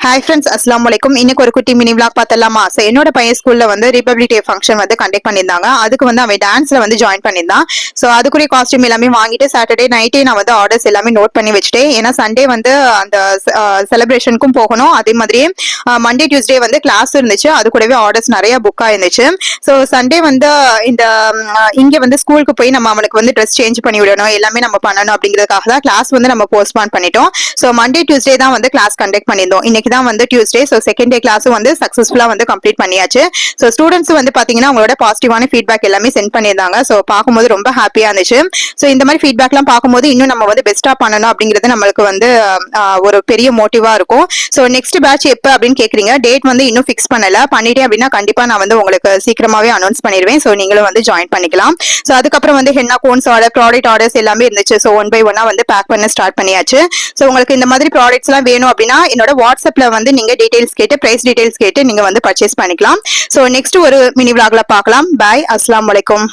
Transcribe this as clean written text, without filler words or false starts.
Hi friends, அஸ்லாம் வலைக்கும். இன்னைக்கு ஒரு குட்டி மினி விளாக் பார்த்தலாமா? ஸோ என்னோட பையன் ஸ்கூல்ல வந்து ரிபப்ளிக் டே ஃபங்க்ஷன் வந்து கண்டக்ட் பண்ணியிருந்தாங்க. அதுக்கு வந்து அவன் டான்ஸ்ல வந்து ஜாயின் பண்ணியிருந்தான். ஸோ அதுக்குரிய காஸ்டியூம் எல்லாமே வாங்கிட்டு சாட்டர்டே நைட்டே நான் வந்து ஆர்டர்ஸ் எல்லாமே நோட் பண்ணி வச்சுட்டேன். ஏன்னா சண்டே வந்து அந்த செலிப்ரேஷனுக்கும் போகணும். அதே மாதிரியே மண்டே டியூஸ்டே வந்து கிளாஸ் இருந்துச்சு. அது கூடவே ஆர்டர்ஸ் நிறைய புக் ஆயிருந்துச்சு. ஸோ சண்டே வந்து இந்த இங்க வந்து ஸ்கூலுக்கு போய் நம்ம அவனுக்கு வந்து ட்ரெஸ் சேஞ்ச் பண்ணி விடணும், எல்லாமே நம்ம பண்ணணும் அப்படிங்கிறதுக்காக தான் கிளாஸ் வந்து நம்ம போஸ்ட்பான் பண்ணிட்டோம். ஸோ மண்டே டியூஸ்டே தான் வந்து கிளாஸ் கண்டக்ட் பண்ணியிருந்தோம். இன்னைக்கு தான் வந்து டியூஸ்டே. ஸோ செகண்ட் டே கிளாஸும் வந்து சக்ஸஸ்ஃபுல்லா வந்து கம்ப்ளீட் பண்ணியாச்சு. ஸோ ஸ்டூடெண்ட்ஸ் வந்து பாத்தீங்கன்னா அவங்களோட பாசிட்டிவான ஃபீட்பேக் எல்லாமே சென்ட் பண்ணியிருந்தாங்க. ஸோ பார்க்கும்போது ரொம்ப ஹாப்பியா இருந்துச்சு. ஸோ இந்த மாதிரி ஃபீட்பேக்லாம் பார்க்கும்போது இன்னும் நம்ம வந்து பெஸ்டா பண்ணணும் அப்படிங்கிறது நம்மளுக்கு வந்து ஒரு பெரிய மோட்டிவா இருக்கும். ஸோ நெக்ஸ்ட் பேட்ச் எப்போ அப்படின்னு கேக்குறீங்க. டேட் வந்து இன்னும் ஃபிக்ஸ் பண்ணல. பண்ணிட்டேன் அப்படின்னா கண்டிப்பா நான் வந்து உங்களுக்கு சீக்கிரமாவே அனௌன்ஸ் பண்ணிடுவேன். ஸோ நீங்களும் வந்து ஜாயின் பண்ணிக்கலாம். ஸோ அதுக்கப்புறம் வந்து henna cones order, product orders எல்லாமே இருந்துச்சு. ஸோ ஒன் பை ஒன்னா வந்து பேக் பண்ண ஸ்டார்ட் பண்ணியாச்சு. ஸோ உங்களுக்கு இந்த மாதிரி ப்ராடக்ட்ஸ் எல்லாம் வேணும் அப்படின்னா என்னோட வாட்ஸ்அப்ல வந்து நீங்க டீடைல்ஸ் கேட்டு பிரைஸ் டீடைல்ஸ் கேட்டு நீங்க வந்து பர்ச்சேஸ் பண்ணிக்கலாம். சோ நெக்ஸ்ட் ஒரு மினி விளாக்ல பார்க்கலாம். பாய், அஸ்ஸலாமு அலைக்கும்.